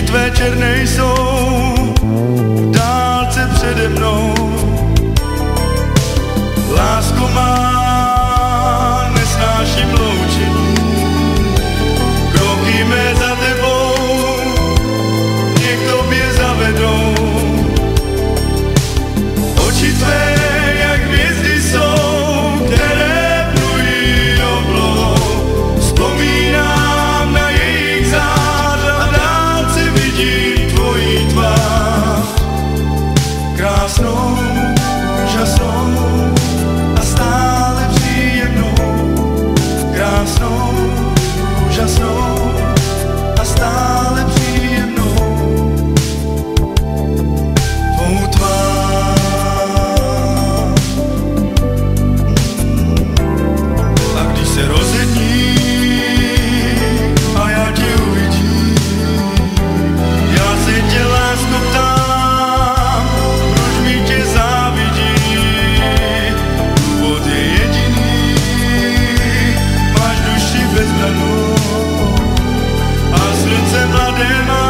tvé černé jsou v dálce přede mnou. Lásko má, nesnáším loučení, kroky mé za tebou mě k tobě zavedou. Oči tvé jak hvězdy jsou, které plují oblou. Vzpomínám na jejich zář a v dálce vidím tvojí tvář. Krásnou, úžasnou a stále příjemnou. Krásnou, úžasnou a stále příjemnou. Tvou tvář. A když se rozední a já tě uvidím, já se tě lásko ptám, proč mi tě závidí. Důvod je jediný, máš duši bezbrannou a srdce mladé má.